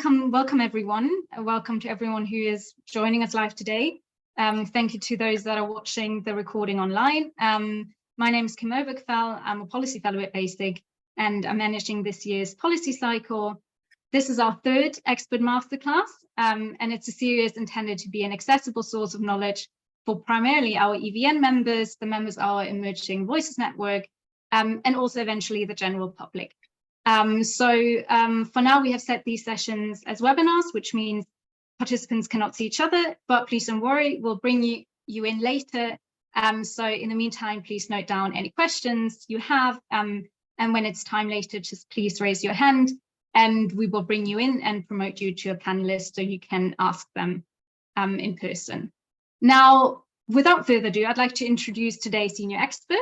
welcome everyone. Welcome to everyone who is joining us live today. Thank you to those that are watching the recording online. My name is Kim Overkfell. I'm a policy fellow at BASIG, and I'm managing this year's policy cycle. This is our third expert masterclass, and it's a series intended to be an accessible source of knowledge for primarily our EVN members, the members of our Emerging Voices Network, and also eventually the general public. For now, we have set these sessions as webinars, which means participants cannot see each other, but please don't worry, we'll bring you in later. So in the meantime, please note down any questions you have, and when it's time later, just please raise your hand, and we will bring you in and promote you to a panelist so you can ask them in person. Now, without further ado, I'd like to introduce today's senior expert.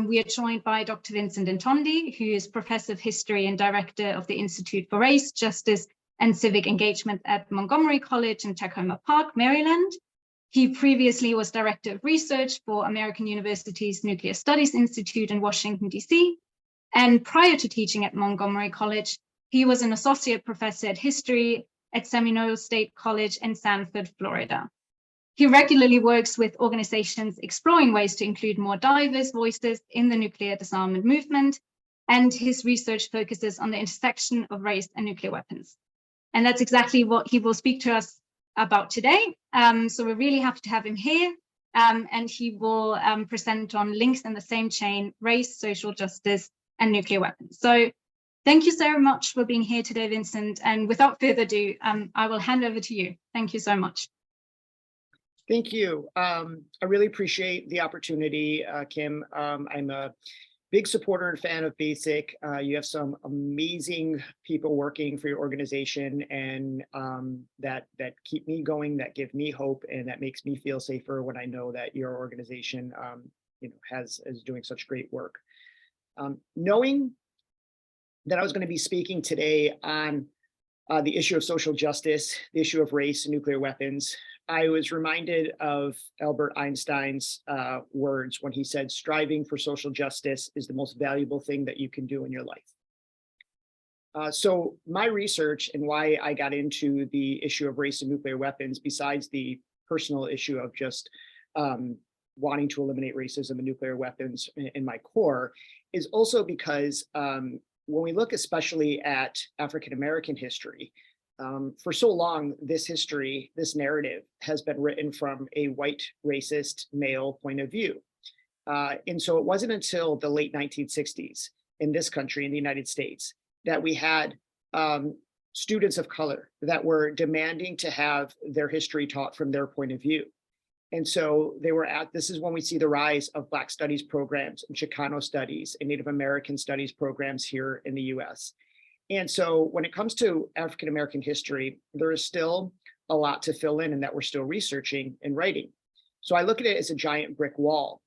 We are joined by Dr. Vincent Intondi, who is Professor of History and Director of the Institute for Race, Justice and Civic Engagement at Montgomery College in Takoma Park, Maryland. He previously was Director of Research for American University's Nuclear Studies Institute in Washington, D.C. And prior to teaching at Montgomery College, he was an Associate Professor at History at Seminole State College in Sanford, Florida. He regularly works with organizations exploring ways to include more diverse voices in the nuclear disarmament movement, and his research focuses on the intersection of race and nuclear weapons. And that's exactly what he will speak to us about today. So we're really happy to have him here, and he will present on links in the same chain: race, social justice, and nuclear weapons. So thank you so much for being here today, Vincent. And without further ado, I will hand over to you. Thank you so much. Thank you. I really appreciate the opportunity, Kim. I'm a big supporter and fan of BASIG. You have some amazing people working for your organization, and that keep me going, that give me hope, and that makes me feel safer when I know that your organization is doing such great work. Knowing that I was going to be speaking today on the issue of social justice, the issue of race and nuclear weapons, I was reminded of Albert Einstein's words when he said, "Striving for social justice is the most valuable thing that you can do in your life." So my research and why I got into the issue of race and nuclear weapons, besides the personal issue of just wanting to eliminate racism and nuclear weapons in my core, is also because when we look especially at African-American history, for so long, this history, this narrative has been written from a white racist male point of view. And so it wasn't until the late 1960s in this country, in the United States, that we had students of color that were demanding to have their history taught from their point of view. And so this is when we see the rise of Black studies programs and Chicano studies and Native American studies programs here in the US. And so when it comes to African-American history, there is still a lot to fill in and that we're still researching and writing. So I look at it as a giant brick wall.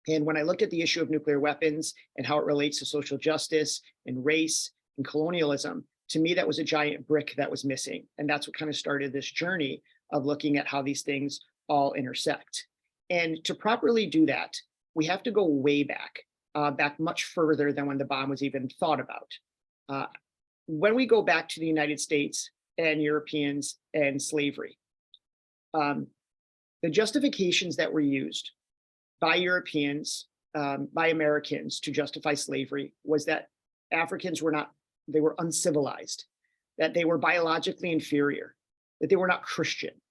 And when I looked at the issue of nuclear weapons and how it relates to social justice and race and colonialism, to me, that was a giant brick that was missing. And that's what kind of started this journey of looking at how these things all intersect. And to properly do that, we have to go way back, back much further than when the bomb was even thought about. When we go back to the United States and Europeans and slavery, the justifications that were used by Europeans, by Americans to justify slavery was that Africans they were uncivilized, that they were biologically inferior, that they were not Christian.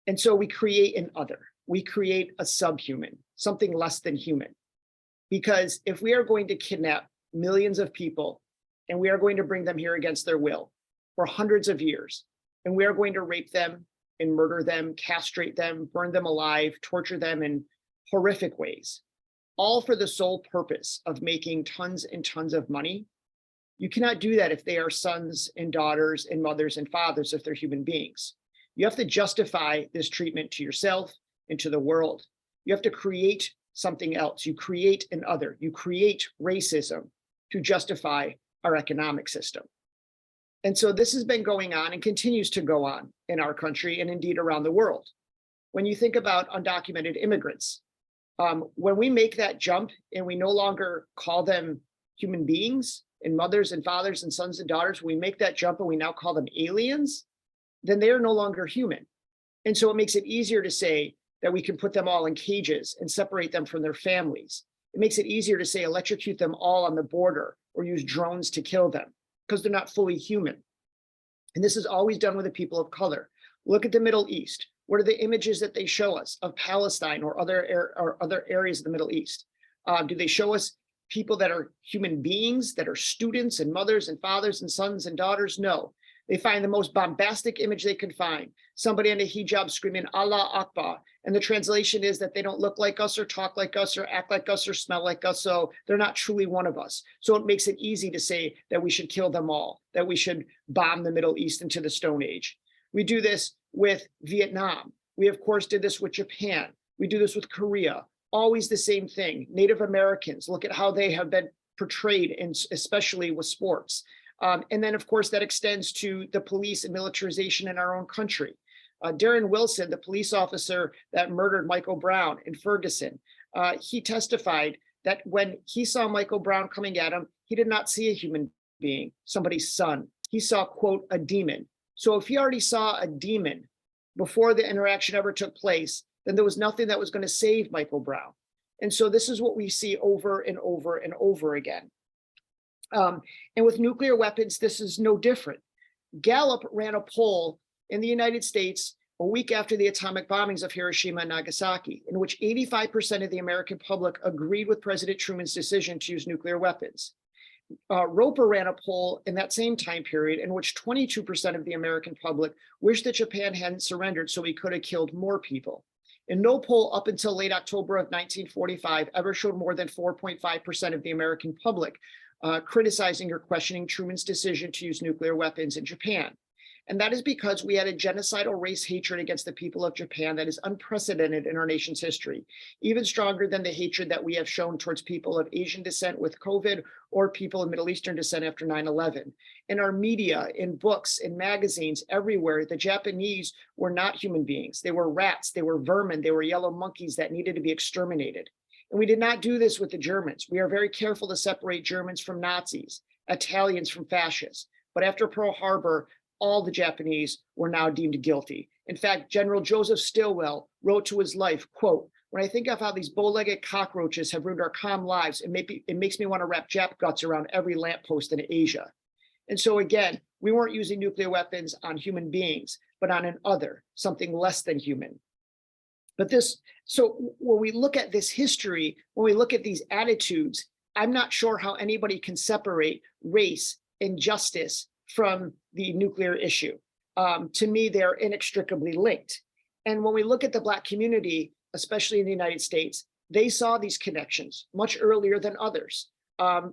And so we create an other, we create a subhuman, something less than human. Because if we are going to kidnap millions of people, and we are going to bring them here against their will for hundreds of years, and we are going to rape them and murder them, castrate them, burn them alive, torture them in horrific ways, all for the sole purpose of making tons and tons of money. You cannot do that if they are sons and daughters and mothers and fathers, if they're human beings. You have to justify this treatment to yourself and to the world. You have to create something else. You create an other. You create racism to justify our economic system. And so this has been going on and continues to go on in our country and indeed around the world. When you think about undocumented immigrants, when we make that jump and we no longer call them human beings and mothers and fathers and sons and daughters, we make that jump and we now call them aliens, then they are no longer human. And so it makes it easier to say that we can put them all in cages and separate them from their families. It makes it easier to say electrocute them all on the border or use drones to kill them because they're not fully human. And this is always done with the people of color. Look at the Middle East. What are the images that they show us of Palestine or other areas of the Middle East? Do they show us people that are human beings, that are students and mothers and fathers and sons and daughters? No. They find the most bombastic image they can find. Somebody in a hijab screaming Allah Akbar. And the translation is that they don't look like us or talk like us or act like us or smell like us. So they're not truly one of us. So it makes it easy to say that we should kill them all, that we should bomb the Middle East into the Stone Age. We do this with Vietnam. We, of course, did this with Japan. We do this with Korea. Always the same thing. Native Americans, look at how they have been portrayed, especially with sports. And then, of course, that extends to the police and militarization in our own country. Darren Wilson, the police officer that murdered Michael Brown in Ferguson, he testified that when he saw Michael Brown coming at him, he did not see a human being, somebody's son. He saw, quote, a demon. So if he already saw a demon before the interaction ever took place, then there was nothing that was going to save Michael Brown. And so this is what we see over and over and over again. And with nuclear weapons, this is no different. Gallup ran a poll in the United States a week after the atomic bombings of Hiroshima and Nagasaki, in which 85% of the American public agreed with President Truman's decision to use nuclear weapons. Roper ran a poll in that same time period in which 22% of the American public wished that Japan hadn't surrendered so he could have killed more people. And no poll up until late October of 1945 ever showed more than 4.5% of the American public criticizing or questioning Truman's decision to use nuclear weapons in Japan. And that is because we had a genocidal race hatred against the people of Japan that is unprecedented in our nation's history, even stronger than the hatred that we have shown towards people of Asian descent with COVID or people of Middle Eastern descent after 9/11. In our media, in books, in magazines, everywhere, the Japanese were not human beings. They were rats, they were vermin, they were yellow monkeys that needed to be exterminated. And we did not do this with the Germans. We are very careful to separate Germans from Nazis, Italians from fascists. But after Pearl Harbor, all the Japanese were now deemed guilty. In fact, General Joseph Stilwell wrote to his life, quote, "When I think of how these bow-legged cockroaches have ruined our calm lives, it makes me want to wrap Jap guts around every lamppost in Asia." And so again, we weren't using nuclear weapons on human beings, but on an other, something less than human. But so when we look at this history, when we look at these attitudes, I'm not sure how anybody can separate race and justice from the nuclear issue. To me, they're inextricably linked. And when we look at the Black community, especially in the United States, they saw these connections much earlier than others.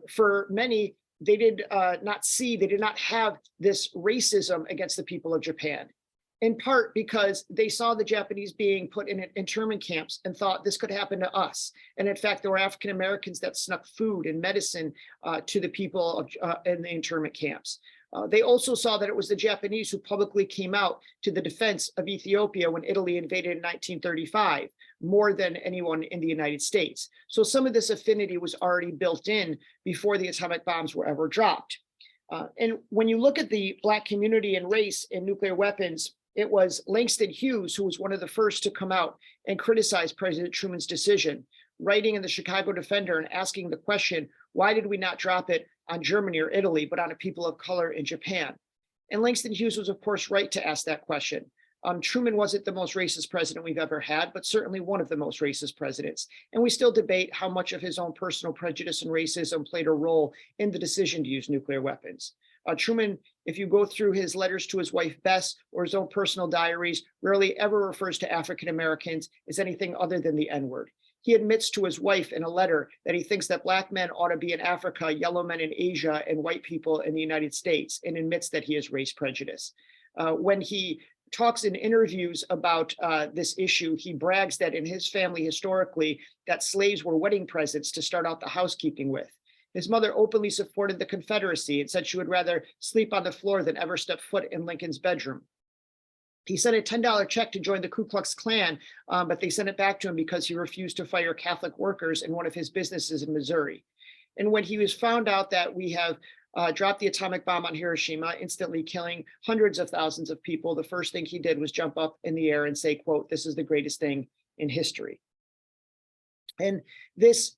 For many, they did not have this racism against the people of Japan, in part because they saw the Japanese being put in internment camps and thought this could happen to us. And in fact, there were African Americans that snuck food and medicine to the people in the internment camps. They also saw that it was the Japanese who publicly came out to the defense of Ethiopia when Italy invaded in 1935, more than anyone in the United States. So some of this affinity was already built in before the atomic bombs were ever dropped. And when you look at the Black community and race and nuclear weapons, it was Langston Hughes who was one of the first to come out and criticize President Truman's decision, writing in the Chicago Defender and asking the question, why did we not drop it on Germany or Italy, but on a people of color in Japan? And Langston Hughes was, of course, right to ask that question. Truman wasn't the most racist president we've ever had, but certainly one of the most racist presidents. And we still debate how much of his own personal prejudice and racism played a role in the decision to use nuclear weapons. Truman, if you go through his letters to his wife, Bess, or his own personal diaries, rarely ever refers to African Americans as anything other than the N-word. He admits to his wife in a letter that he thinks that Black men ought to be in Africa, yellow men in Asia, and white people in the United States, and admits that he is race prejudice. When he talks in interviews about this issue, he brags that in his family historically, that slaves were wedding presents to start out the housekeeping with. His mother openly supported the Confederacy and said she would rather sleep on the floor than ever step foot in Lincoln's bedroom. He sent a $10 check to join the Ku Klux Klan, but they sent it back to him because he refused to fire Catholic workers in one of his businesses in Missouri. And when he was found out that we have dropped the atomic bomb on Hiroshima, instantly killing hundreds of thousands of people, the first thing he did was jump up in the air and say, quote, "This is the greatest thing in history." And this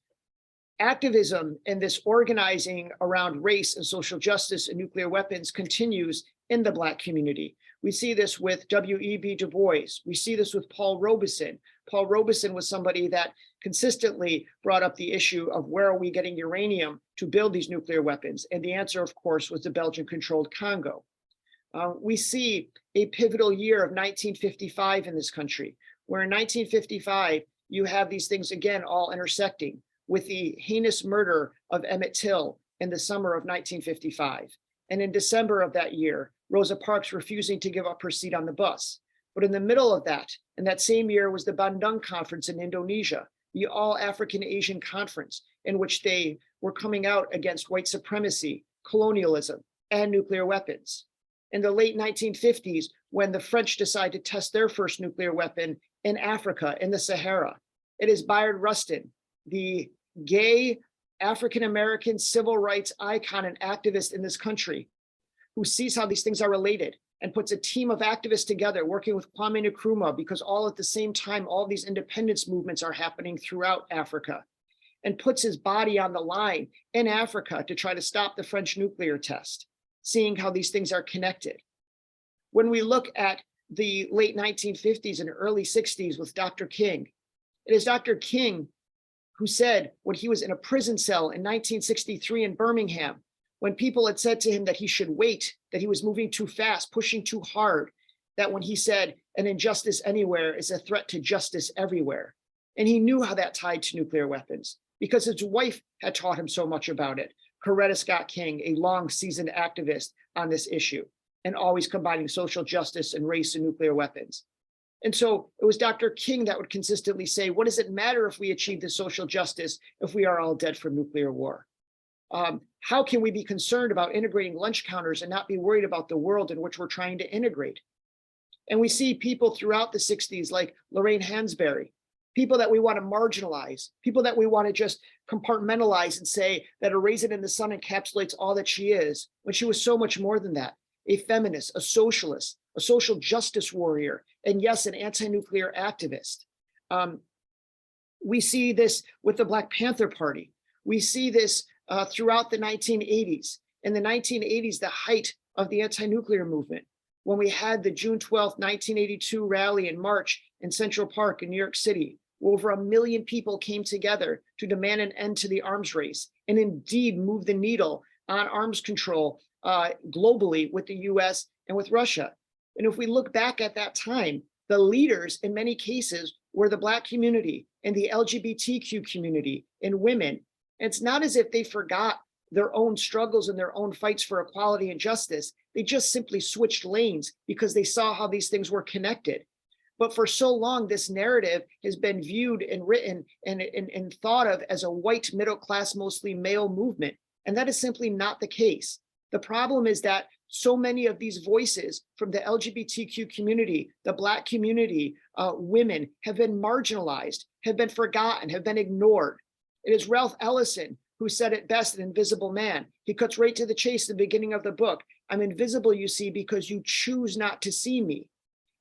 activism and this organizing around race and social justice and nuclear weapons continues in the Black community. We see this with W.E.B. Du Bois. We see this with Paul Robeson. Paul Robeson was somebody that consistently brought up the issue of where are we getting uranium to build these nuclear weapons? And the answer, of course, was the Belgian-controlled Congo. We see a pivotal year of 1955 in this country, where in 1955, you have these things, again, all intersecting with the heinous murder of Emmett Till in the summer of 1955. And in December of that year, Rosa Parks refusing to give up her seat on the bus. But in the middle of that, in that same year, was the Bandung Conference in Indonesia, the All-African Asian Conference, in which they were coming out against white supremacy, colonialism, and nuclear weapons. In the late 1950s, when the French decided to test their first nuclear weapon in Africa, in the Sahara, it is Bayard Rustin, the gay African-American civil rights icon and activist in this country, who sees how these things are related and puts a team of activists together working with Kwame Nkrumah, because all at the same time, all these independence movements are happening throughout Africa, and puts his body on the line in Africa to try to stop the French nuclear test, seeing how these things are connected. When we look at the late 1950s and early 60s with Dr. King, it is Dr. King who said when he was in a prison cell in 1963 in Birmingham, when people had said to him that he should wait, that he was moving too fast, pushing too hard, that when he said an injustice anywhere is a threat to justice everywhere. And he knew how that tied to nuclear weapons because his wife had taught him so much about it. Coretta Scott King, a long seasoned activist on this issue, and always combining social justice and race and nuclear weapons. And so it was Dr. King that would consistently say, what does it matter if we achieve this social justice if we are all dead from nuclear war? How can we be concerned about integrating lunch counters and not be worried about the world in which we're trying to integrate? And we see people throughout the 60s like Lorraine Hansberry, people that we want to marginalize, people that we want to just compartmentalize and say that a raisin in the sun encapsulates all that she is, when she was so much more than that. A feminist, a socialist, a social justice warrior, and yes, an anti-nuclear activist. We see this with the Black Panther Party. We see this throughout the 1980s. In the 1980s, the height of the anti-nuclear movement, when we had the June 12th, 1982 rally and march in Central Park in New York City, where over 1 million people came together to demand an end to the arms race and indeed move the needle on arms control globally with the US and with Russia. And if we look back at that time, the leaders in many cases were the Black community and the LGBTQ community and women. And it's not as if they forgot their own struggles and their own fights for equality and justice. They just simply switched lanes because they saw how these things were connected. But for so long, this narrative has been viewed and written and thought of as a white middle class, mostly male movement. And that is simply not the case. The problem is that so many of these voices from the LGBTQ community, the Black community, women have been marginalized, have been forgotten, have been ignored. It is Ralph Ellison who said it best in Invisible Man. He cuts right to the chase at the beginning of the book. I'm invisible, you see, because you choose not to see me.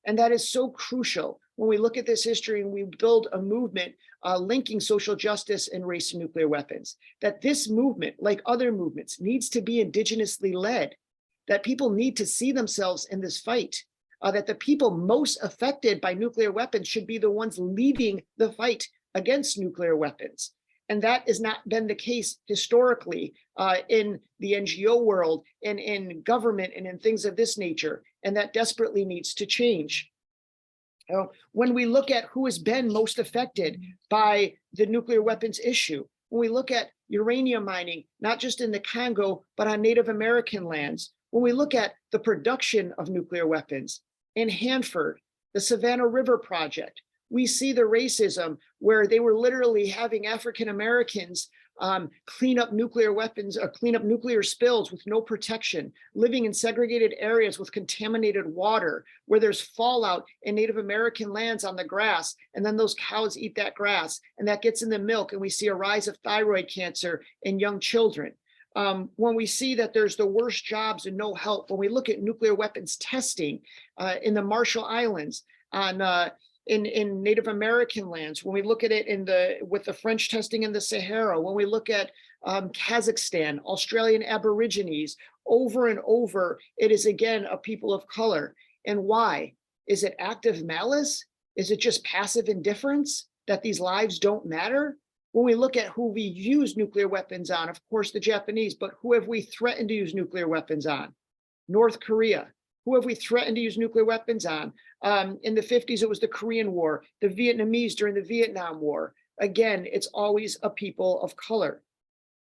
And that is so crucial when we look at this history and we build a movement linking social justice and race and nuclear weapons, that this movement, like other movements, needs to be indigenously led, that people need to see themselves in this fight, that the people most affected by nuclear weapons should be the ones leading the fight against nuclear weapons. And that has not been the case historically in the NGO world and in government and in things of this nature. And that desperately needs to change. When we look at who has been most affected by the nuclear weapons issue, when we look at uranium mining, not just in the Congo, but on Native American lands, when we look at the production of nuclear weapons in Hanford, the Savannah River Project, we see the racism where they were literally having African Americans clean up nuclear weapons or clean up nuclear spills with no protection, living in segregated areas with contaminated water, where there's fallout in Native American lands on the grass, and then those cows eat that grass, and that gets in the milk, and we see a rise of thyroid cancer in young children. when we see that there's the worst jobs and no help, when we look at nuclear weapons testing in the Marshall Islands, in Native American lands, when we look at it with the French testing in the Sahara, when we look at Kazakhstan, Australian Aborigines, over and over, it is again a people of color. And why? Is it active malice? Is it just passive indifference that these lives don't matter? When we look at who we use nuclear weapons on, of course, the Japanese, but who have we threatened to use nuclear weapons on? North Korea. Who have we threatened to use nuclear weapons on? In the 50s, it was the Korean War, the Vietnamese during the Vietnam War. Again, it's always a people of color.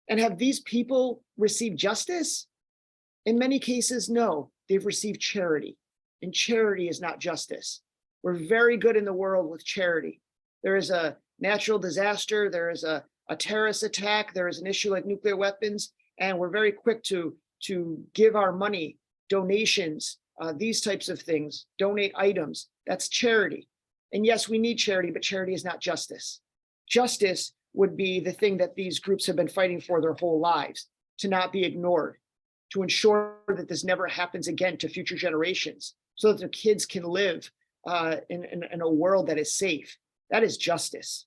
And have these people received justice? In many cases, no. They've received charity. And charity is not justice. We're very good in the world with charity. There is a natural disaster, there is a terrorist attack, there is an issue like nuclear weapons, and we're very quick to give our money, donations, these types of things, donate items. That's charity. And yes, we need charity, but charity is not justice. Justice would be the thing that these groups have been fighting for their whole lives, to not be ignored, to ensure that this never happens again to future generations, so that their kids can live in a world that is safe. That is justice.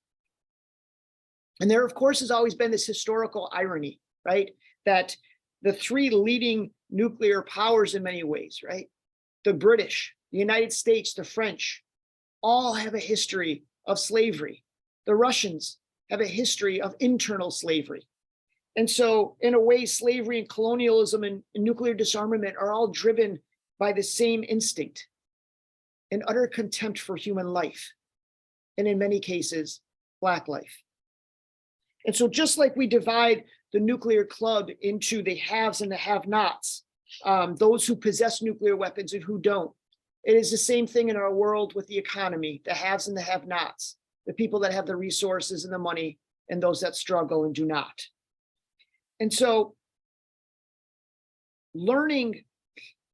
And there, of course, has always been this historical irony, right? That the three leading nuclear powers in many ways, right? The British, the United States, the French, all have a history of slavery. The Russians have a history of internal slavery. And so in a way, slavery and colonialism and nuclear disarmament are all driven by the same instinct, an utter contempt for human life. And in many cases, Black life. And so just like we divide the nuclear club into the haves and the have-nots, those who possess nuclear weapons and who don't, it is the same thing in our world with the economy, the haves and the have-nots, the people that have the resources and the money, and those that struggle and do not. And so learning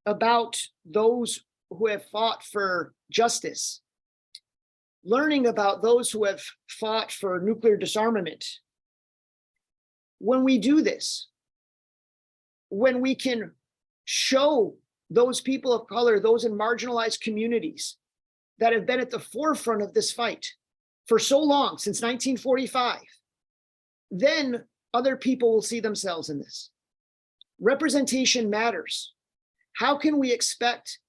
about those who have fought for justice, learning about those who have fought for nuclear disarmament. When we do this, when we can show those people of color, those in marginalized communities that have been at the forefront of this fight for so long, since 1945, then other people will see themselves in this. Representation matters. How can we expect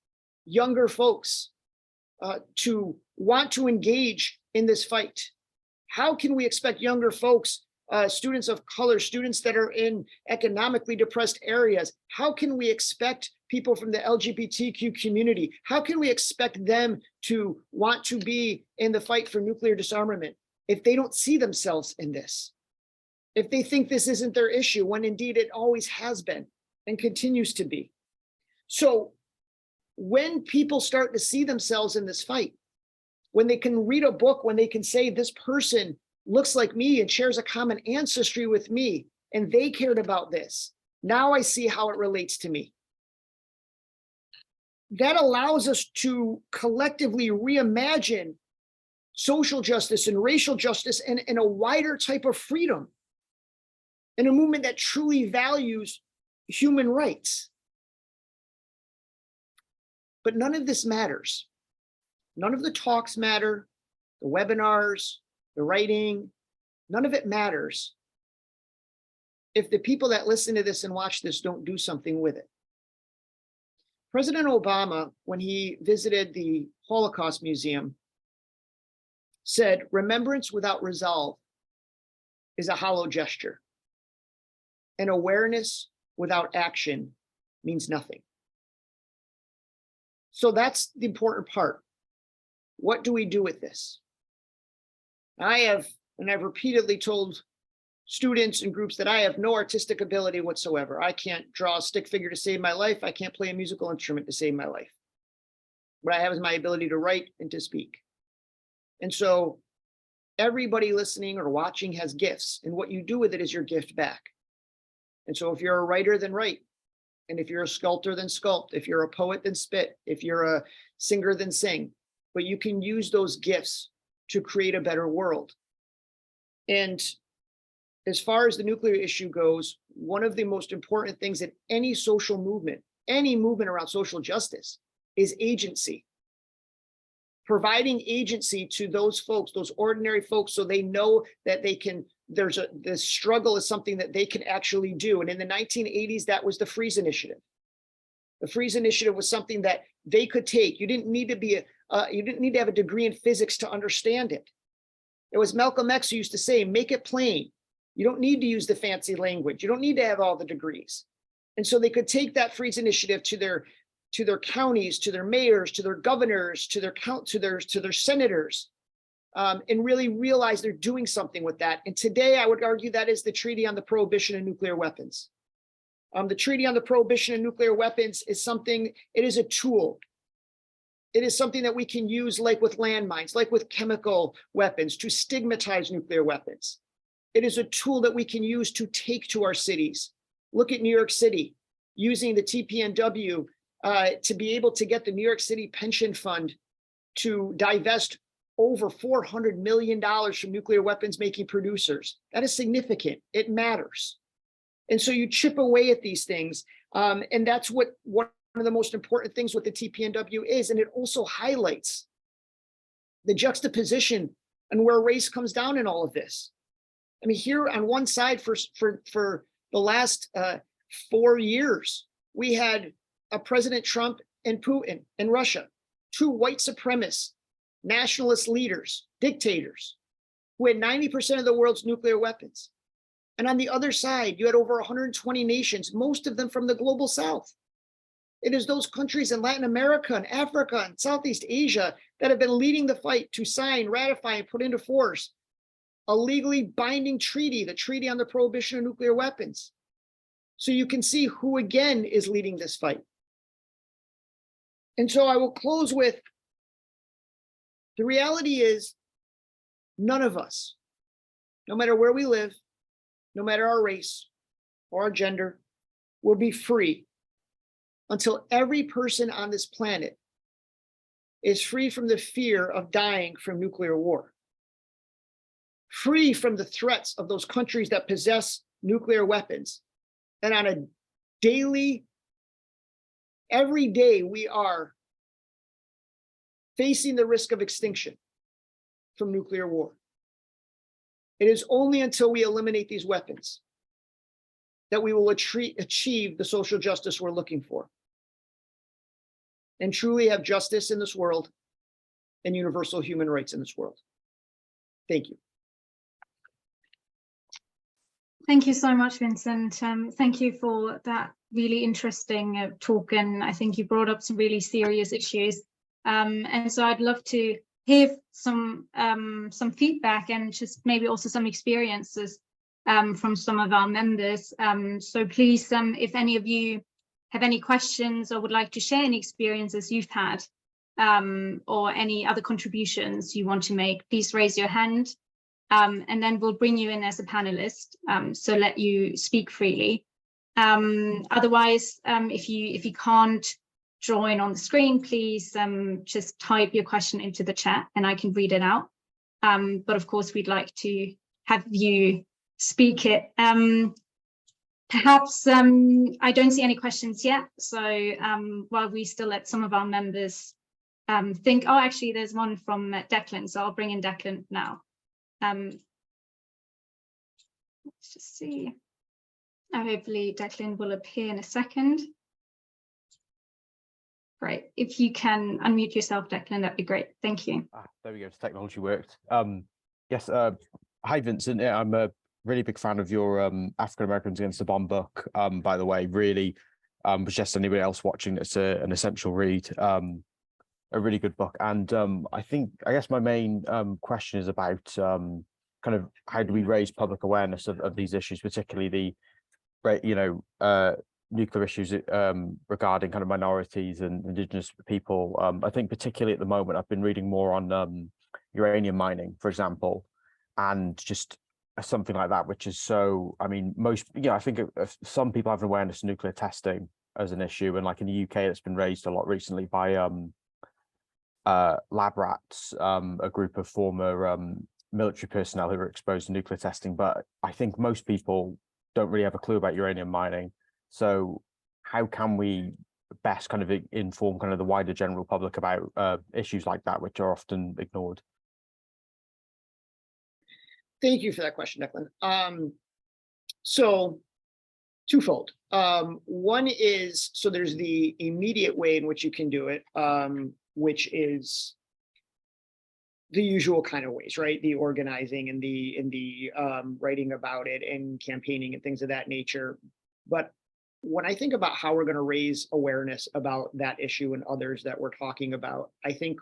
younger folks to want to engage in this fight? How can we expect younger folks, students of color, students that are in economically depressed areas, how can we expect people from the LGBTQ community, how can we expect them to want to be in the fight for nuclear disarmament if they don't see themselves in this? If they think this isn't their issue, when indeed it always has been and continues to be. So when people start to see themselves in this fight, when they can read a book, when they can say this person looks like me and shares a common ancestry with me, and they cared about this, now I see how it relates to me. That allows us to collectively reimagine social justice and racial justice and a wider type of freedom, in a movement that truly values human rights. But none of this matters. None of the talks matter, the webinars, the writing, none of it matters if the people that listen to this and watch this don't do something with it. President Obama, when he visited the Holocaust Museum, said, "Remembrance without resolve is a hollow gesture, and awareness without action means nothing." So that's the important part. What do we do with this? I've repeatedly told students and groups that I have no artistic ability whatsoever. I can't draw a stick figure to save my life. I can't play a musical instrument to save my life. What I have is my ability to write and to speak. And so everybody listening or watching has gifts, and what you do with it is your gift back. And so if you're a writer, then write. And if you're a sculptor, then sculpt. If you're a poet, then spit. If you're a singer, then sing. But you can use those gifts to create a better world. And as far as the nuclear issue goes, one of the most important things in any social movement, any movement around social justice, is agency. Providing agency to those folks, those ordinary folks, so they know that they can, this struggle is something that they can actually do. And in the 1980s, that was the Freeze Initiative. The Freeze Initiative was something that they could take. You didn't need to be you didn't need to have a degree in physics to understand it. It was Malcolm X who used to say, make it plain. You don't need to use the fancy language. You don't need to have all the degrees. And so they could take that Freeze Initiative to their counties, to their mayors, to their governors, to their senators, and really realize they're doing something with that. And today, I would argue that is the Treaty on the Prohibition of Nuclear Weapons. The Treaty on the Prohibition of Nuclear Weapons is something, it is a tool. It is something that we can use, like with landmines, like with chemical weapons, to stigmatize nuclear weapons. It is a tool that we can use to take to our cities. Look at New York City, using the TPNW to be able to get the New York City Pension Fund to divest over $400 million from nuclear weapons making producers. That is significant. It matters. And so you chip away at these things. And that's what one of the most important things with the TPNW is. And it also highlights the juxtaposition and where race comes down in all of this. I mean, here on one side for the last 4 years, we had President Trump and Putin in Russia, two white supremacist, nationalist leaders, dictators, who had 90% of the world's nuclear weapons. And on the other side, you had over 120 nations, most of them from the global South. It is those countries in Latin America and Africa and Southeast Asia that have been leading the fight to sign, ratify, and put into force a legally binding treaty, the Treaty on the Prohibition of Nuclear Weapons. So you can see who again is leading this fight. And so I will close with, the reality is none of us, no matter where we live, no matter our race or our gender, will be free until every person on this planet is free from the fear of dying from nuclear war, free from the threats of those countries that possess nuclear weapons. And on a daily, every day, we are facing the risk of extinction from nuclear war. It is only until we eliminate these weapons that we will achieve the social justice we're looking for and truly have justice in this world and universal human rights in this world. Thank you. Thank you so much, Vincent. Thank you for that really interesting talk, and I think you brought up some really serious issues. And so I'd love to hear some feedback and just maybe also some experiences from some of our members. So please, if any of you have any questions or would like to share any experiences you've had or any other contributions you want to make, please raise your hand. And then we'll bring you in as a panelist, so let you speak freely. Otherwise, if you can't join on the screen, please just type your question into the chat and I can read it out. But of course, we'd like to have you speak it. Perhaps I don't see any questions yet. So while we still let some of our members think, oh, actually, there's one from Declan. So I'll bring in Declan now. Let's just see. Hopefully Declan will appear in a second. Great. If you can unmute yourself, Declan, that'd be great. Thank you. There we go. Technology worked. Yes. Hi, Vincent. I'm a really big fan of your African Americans Against the Bomb book. By the way, really suggest anybody else watching that's an essential read. A really good book. And I guess my main question is about kind of how do we raise public awareness of these issues, particularly the nuclear issues regarding kind of minorities and indigenous people. I think particularly at the moment, I've been reading more on uranium mining, for example, and just something like that, which is so, I mean, I think some people have awareness of nuclear testing as an issue. And like in the UK, it's been raised a lot recently by Lab Rats, a group of former military personnel who are exposed to nuclear testing, but I think most people don't really have a clue about uranium mining. So how can we best kind of inform kind of the wider general public about issues like that, which are often ignored? Thank you for that question, Declan. So twofold. One is, so there's the immediate way in which you can do it, which is the usual kind of ways, right? The organizing and the writing about it and campaigning and things of that nature. But when I think about how we're going to raise awareness about that issue and others that we're talking about, I think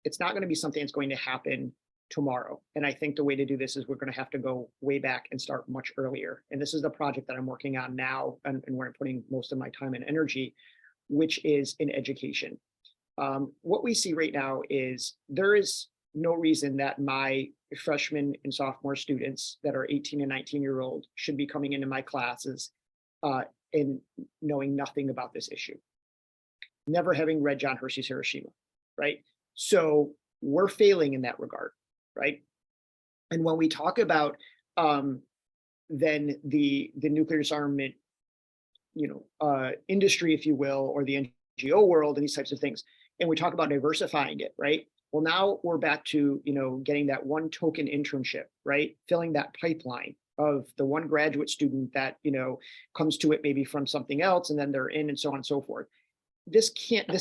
it's not going to be something that's going to happen tomorrow. And I think the way to do this is we're going to have to go way back and start much earlier. And this is the project that I'm working on now and where I'm putting most of my time and energy, which is in education. What we see right now is there is no reason that my freshman and sophomore students that are 18 and 19-year-old should be coming into my classes and knowing nothing about this issue, never having read John Hersey's Hiroshima, right? So we're failing in that regard, right? And when we talk about then the nuclear disarmament, industry, if you will, or the NGO world and these types of things, and we talk about diversifying it, right? Well, now we're back to, getting that one token internship, right? Filling that pipeline of the one graduate student that, comes to it maybe from something else and then they're in and so on and so forth. This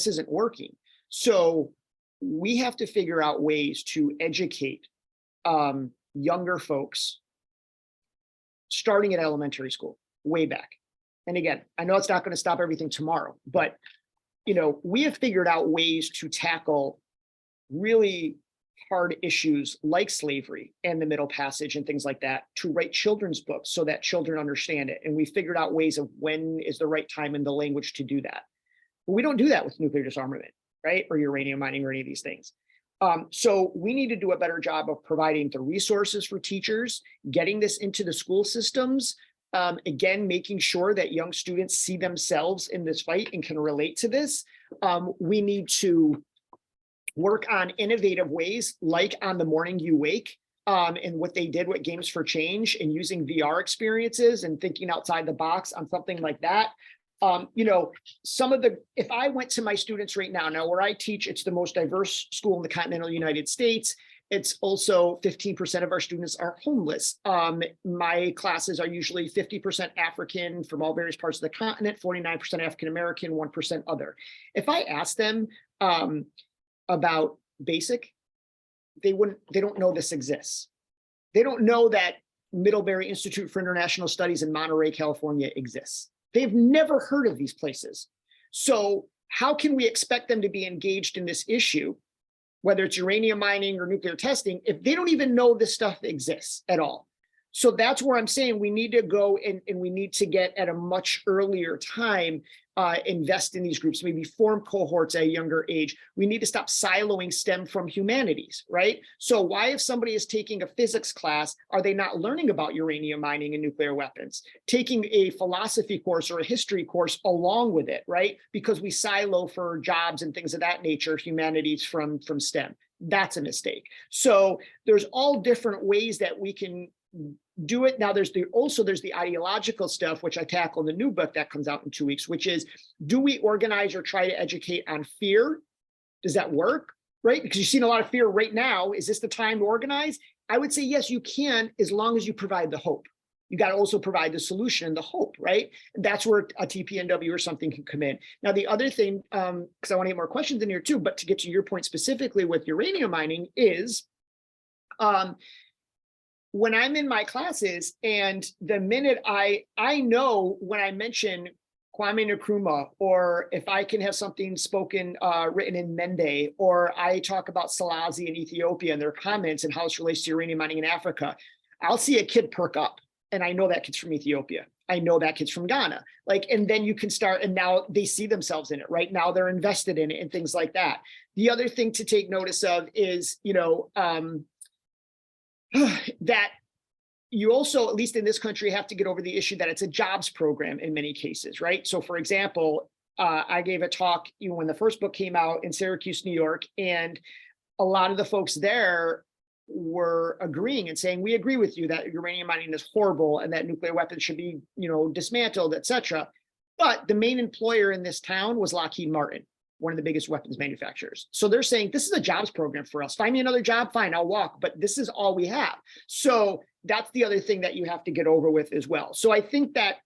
isn't working. So we have to figure out ways to educate younger folks starting at elementary school, way back. And again, I know it's not going to stop everything tomorrow, but, we have figured out ways to tackle really hard issues like slavery and the Middle Passage and things like that, to write children's books so that children understand it. And we figured out ways of when is the right time in the language to do that. But we don't do that with nuclear disarmament, right? Or uranium mining or any of these things. So we need to do a better job of providing the resources for teachers, getting this into the school systems, again, making sure that young students see themselves in this fight and can relate to this. We need to work on innovative ways, like on the morning you wake, and what they did with Games for Change and using VR experiences and thinking outside the box on something like that. If I went to my students right now where I teach, it's the most diverse school in the continental United States. It's also 15% of our students are homeless. My classes are usually 50% African from all various parts of the continent, 49% African-American, 1% other. If I asked them about BASIC, they don't know this exists. They don't know that Middlebury Institute for International Studies in Monterey, California exists. They've never heard of these places. So how can we expect them to be engaged in this issue, whether it's uranium mining or nuclear testing, if they don't even know this stuff exists at all? So that's where I'm saying we need to go and we need to get at a much earlier time, invest in these groups, maybe form cohorts at a younger age. We need to stop siloing STEM from humanities, right? So why, if somebody is taking a physics class, are they not learning about uranium mining and nuclear weapons? Taking a philosophy course or a history course along with it, right? Because we silo for jobs and things of that nature, humanities from STEM. That's a mistake. So there's all different ways that we can do it. Now, there's the ideological stuff, which I tackle in the new book that comes out in 2 weeks, which is, do we organize or try to educate on fear? Does that work? Right? Because you've seen a lot of fear right now. Is this the time to organize? I would say, yes, you can, as long as you provide the hope. You got to also provide the solution and the hope, right? And that's where a TPNW or something can come in. Now, the other thing, because I want to get more questions in here too, but to get to your point specifically with uranium mining is, when I'm in my classes, and the minute I know when I mention Kwame Nkrumah, or if I can have something spoken, written in Mende, or I talk about Selassie in Ethiopia and their comments and how it relates to uranium mining in Africa, I'll see a kid perk up. And I know that kid's from Ethiopia. I know that kid's from Ghana. And then you can start, and now they see themselves in it, right? Now they're invested in it and things like that. The other thing to take notice of is, that you also, at least in this country, have to get over the issue that it's a jobs program in many cases, right? So for example, I gave a talk, when the first book came out in Syracuse, New York, and a lot of the folks there were agreeing and saying, we agree with you that uranium mining is horrible and that nuclear weapons should be, dismantled, etc. But the main employer in this town was Lockheed Martin, one of the biggest weapons manufacturers. So they're saying, this is a jobs program for us. Find me another job, fine, I'll walk, but this is all we have. So that's the other thing that you have to get over with as well. So I think that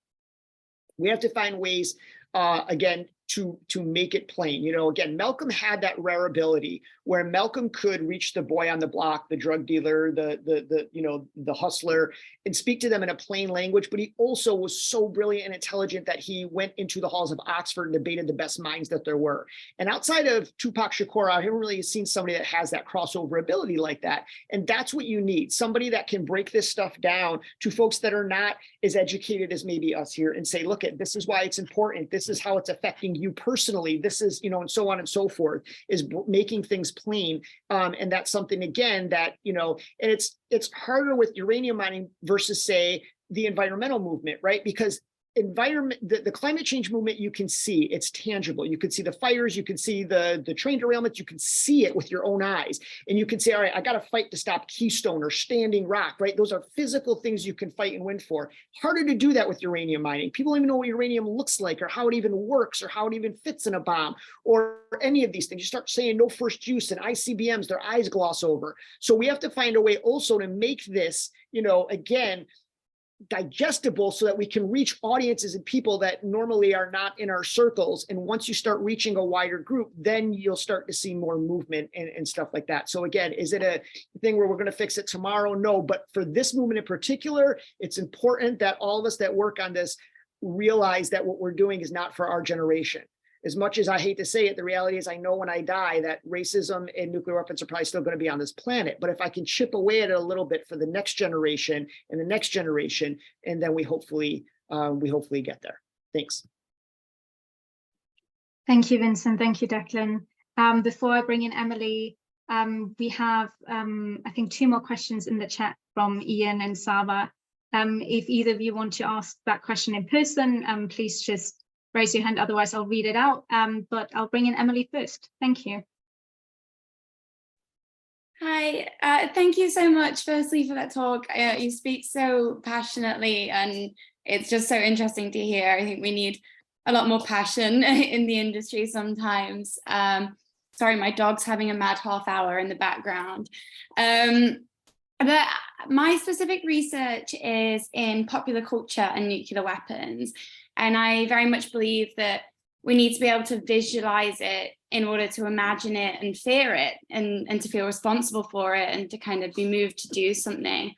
we have to find ways, again, to make it plain. Again, Malcolm had that rare ability where Malcolm could reach the boy on the block, the drug dealer, the hustler, and speak to them in a plain language. But he also was so brilliant and intelligent that he went into the halls of Oxford and debated the best minds that there were. And outside of Tupac Shakur, I haven't really seen somebody that has that crossover ability like that. And that's what you need, somebody that can break this stuff down to folks that are not as educated as maybe us here and say, look, this is why it's important. This is how it's affecting you personally. This is, and so on and so forth, is making things plain. And that's something, again, that, and it's harder with uranium mining versus, say, the environmental movement, right? Because the climate change movement, you can see, it's tangible. You can see the fires, you can see the train derailments, you can see it with your own eyes. And you can say, all right, I got to fight to stop Keystone or Standing Rock, right? Those are physical things you can fight and win for. Harder to do that with uranium mining. People don't even know what uranium looks like or how it even works or how it even fits in a bomb or any of these things. You start saying no first use and ICBMs, their eyes gloss over. So we have to find a way also to make this, again, digestible so that we can reach audiences and people that normally are not in our circles. And once you start reaching a wider group, then you'll start to see more movement and stuff like that. So again, is it a thing where we're going to fix it tomorrow? No, but for this movement in particular, it's important that all of us that work on this realize that what we're doing is not for our generation. As much as I hate to say it, the reality is I know when I die that racism and nuclear weapons are probably still going to be on this planet. But if I can chip away at it a little bit for the next generation and the next generation, and then we hopefully get there. Thanks. Thank you, Vincent. Thank you, Declan. Before I bring in Emily, we have, I think, 2 more questions in the chat from Ian and Saba. If either of you want to ask that question in person, please just raise your hand, otherwise I'll read it out, but I'll bring in Emily first. Thank you. Hi, thank you so much firstly for that talk. You speak so passionately and it's just so interesting to hear. I think we need a lot more passion in the industry sometimes. Sorry, my dog's having a mad half hour in the background. But my specific research is in popular culture and nuclear weapons. And I very much believe that we need to be able to visualize it in order to imagine it and fear it and to feel responsible for it and to kind of be moved to do something.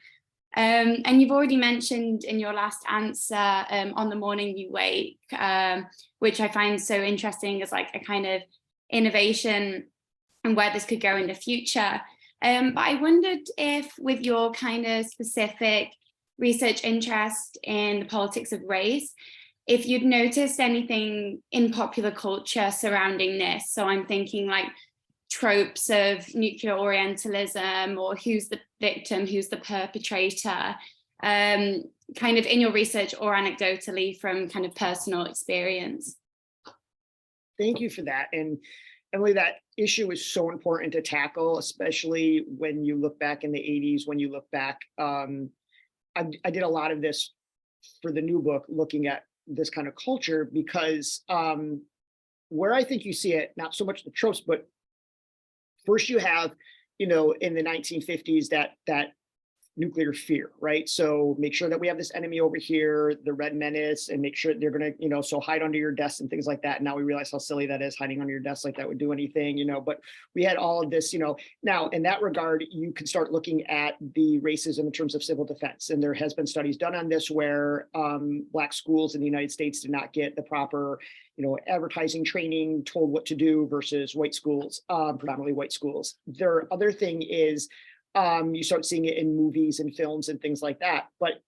And you've already mentioned in your last answer on the morning you wake, which I find so interesting as like a kind of innovation and where this could go in the future. But I wondered if with your kind of specific research interest in the politics of race, if you'd noticed anything in popular culture surrounding this. So I'm thinking like tropes of nuclear Orientalism or who's the victim, who's the perpetrator, kind of in your research or anecdotally from kind of personal experience. Thank you for that. And Emily, that issue is so important to tackle, especially when you look back in the 80s, when you look back, I did a lot of this for the new book, looking at this kind of culture, because where I think you see it, not so much the tropes, but first you have, in the 1950s, that nuclear fear, right? So make sure that we have this enemy over here, the Red Menace, and make sure they're going to, so hide under your desk and things like that. Now we realize how silly that is, hiding under your desk like that would do anything, but we had all of this, now in that regard, you can start looking at the racism in terms of civil defense. And there has been studies done on this where Black schools in the United States did not get the proper, advertising training, told what to do versus white schools, predominantly white schools. Their other thing is, you start seeing it in movies and films and things like that. But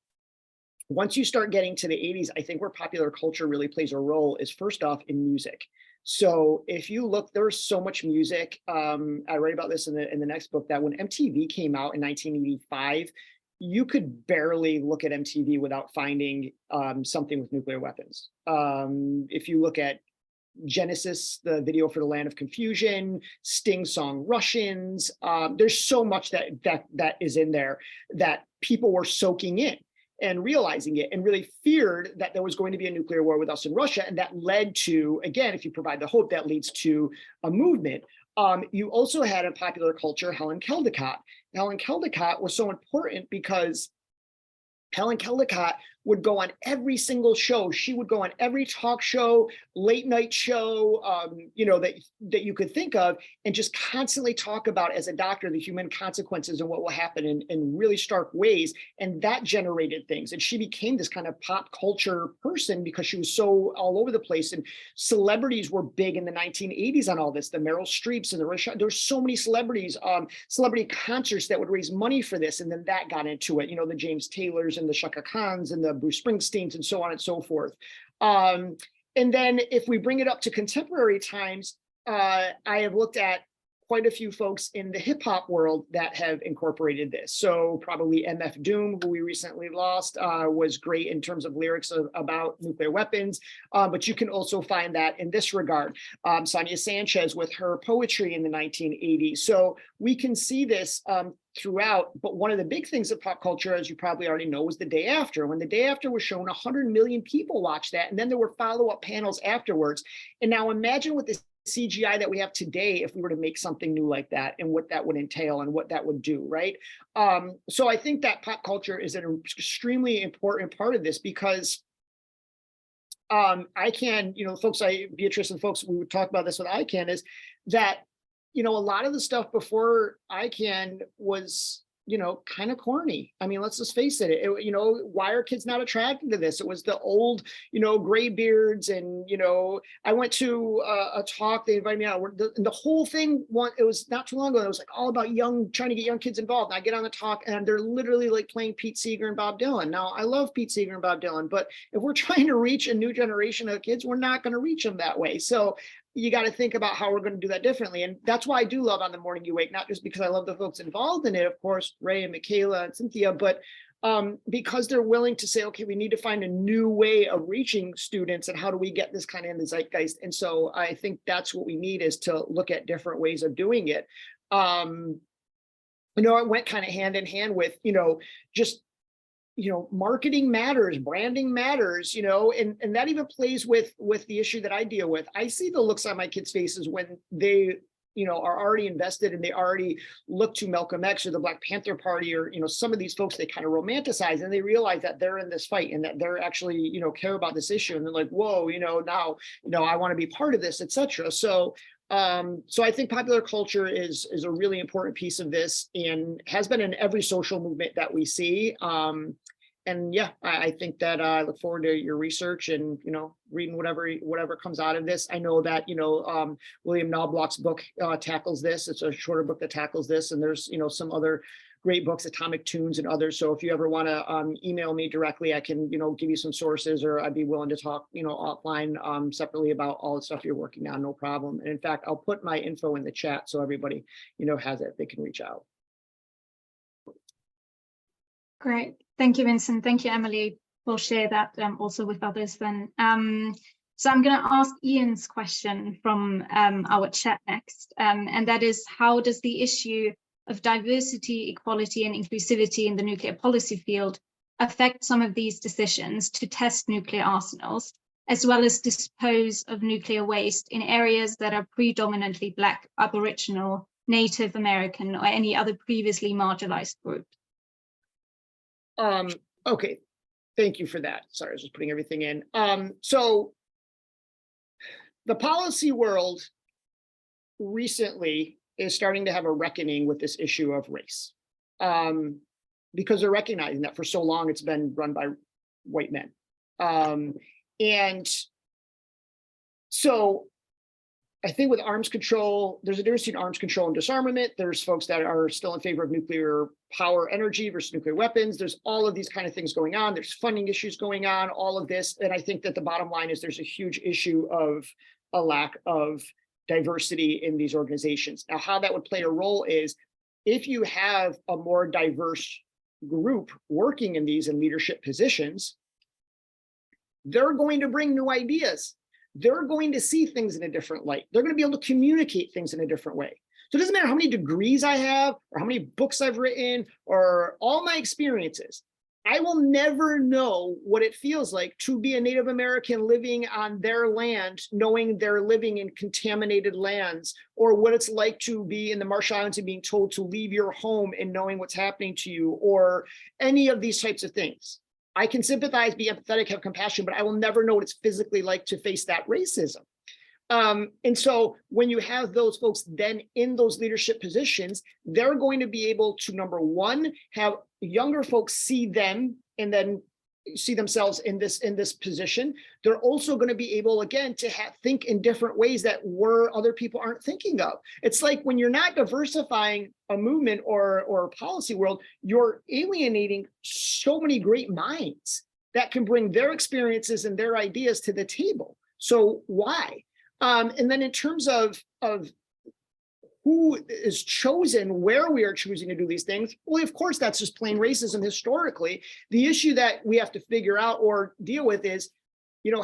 once you start getting to the 80s, I think where popular culture really plays a role is first off in music. So if you look, there's so much music. I write about this in the next book, that when MTV came out in 1985, you could barely look at MTV without finding something with nuclear weapons. If you look at Genesis, the video for the Land of Confusion, Sting song Russians. There's so much that is in there that people were soaking in and realizing it, and really feared that there was going to be a nuclear war with us and Russia. And that led to, again, if you provide the hope, that leads to a movement. You also had in popular culture Helen Caldicott. Helen Caldicott was so important because Helen Caldicott would go on every single show. She would go on every talk show, late night show, that you could think of, and just constantly talk about, as a doctor, the human consequences and what will happen in really stark ways. And that generated things. And she became this kind of pop culture person because she was so all over the place. And celebrities were big in the 1980s on all this. The Meryl Streeps and there were so many celebrities, celebrity concerts that would raise money for this. And then that got into it. The James Taylors and the Shaka Khans and the Bruce Springsteens and so on and so forth. And then if we bring it up to contemporary times, I have looked at quite a few folks in the hip hop world that have incorporated this. So probably MF Doom, who we recently lost, was great in terms of lyrics about nuclear weapons. But you can also find that in this regard. Sonia Sanchez with her poetry in the 1980s. So we can see this throughout. But one of the big things of pop culture, as you probably already know, was The Day After. When The Day After was shown, 100 million people watched that. And then there were follow-up panels afterwards. And now imagine with this CGI that we have today, if we were to make something new like that, and what that would entail and what that would do, right? So I think that pop culture is an extremely important part of this, because ICANN, folks, Beatrice and folks, we would talk about this with ICANN, is that, a lot of the stuff before ICANN was, kind of corny. I mean, let's just face it. Why are kids not attracted to this? It was the old, gray beards. And, I went to a talk, they invited me out. The whole thing, it was not too long ago. It was like all about trying to get young kids involved. And I get on the talk and they're literally like playing Pete Seeger and Bob Dylan. Now, I love Pete Seeger and Bob Dylan, but if we're trying to reach a new generation of kids, we're not going to reach them that way. So you got to think about how we're going to do that differently. And that's why I do love On the Morning You Wake, not just because I love the folks involved in it, of course, Ray and Michaela and Cynthia, but because they're willing to say, okay, we need to find a new way of reaching students, and how do we get this kind of in the zeitgeist? And so I think that's what we need, is to look at different ways of doing it. It went kind of hand in hand with, just marketing matters, branding matters, and that even plays with the issue that I deal with. I see the looks on my kids' faces when they, are already invested and they already look to Malcolm X or the Black Panther Party, or, some of these folks they kind of romanticize, and they realize that they're in this fight and that they're actually, care about this issue. And they're like, whoa, now, I want to be part of this, etc. So I think popular culture is a really important piece of this, and has been in every social movement that we see. And yeah, I think that I look forward to your research and, reading whatever comes out of this. I know that, William Knobloch's book tackles this. It's a shorter book that tackles this. And there's, some other great books, Atomic Tunes and others. So if you ever want to email me directly, I can, give you some sources, or I'd be willing to talk, offline separately about all the stuff you're working on, no problem. And in fact, I'll put my info in the chat so everybody, has it, they can reach out. Great. Thank you, Vincent. Thank you, Emily. We'll share that also with others then. So I'm going to ask Ian's question from our chat next, and that is, how does the issue of diversity, equality, and inclusivity in the nuclear policy field affect some of these decisions to test nuclear arsenals, as well as dispose of nuclear waste in areas that are predominantly Black, Aboriginal, Native American, or any other previously marginalized group? Okay, thank you for that. Sorry, I was just putting everything in. So the policy world recently is starting to have a reckoning with this issue of race, because they're recognizing that for so long it's been run by white men. And so I think with arms control, there's a difference between arms control and disarmament. There's folks that are still in favor of nuclear power energy versus nuclear weapons. There's all of these kind of things going on. There's funding issues going on, all of this. And I think that the bottom line is there's a huge issue of a lack of diversity in these organizations. Now, how that would play a role is if you have a more diverse group working in these in leadership positions, they're going to bring new ideas. they're going to see things in a different light. They're going to be able to communicate things in a different way. So it doesn't matter how many degrees I have or how many books I've written or all my experiences. I will never know what it feels like to be a Native American living on their land, knowing they're living in contaminated lands, or what it's like to be in the Marshall Islands and being told to leave your home and knowing what's happening to you, or any of these types of things. I can sympathize, be empathetic, have compassion, but I will never know what it's physically like to face that racism. And so when you have those folks then in those leadership positions, they're going to be able to, number one, have younger folks see them and then see themselves in this position. They're also going to be able, again, to think in different ways that other people aren't thinking of. It's like when you're not diversifying a movement or a policy world, you're alienating so many great minds that can bring their experiences and their ideas to the table. So why? And then in terms of who is chosen, where we are choosing to do these things, well, of course, that's just plain racism historically. The issue that we have to figure out or deal with is,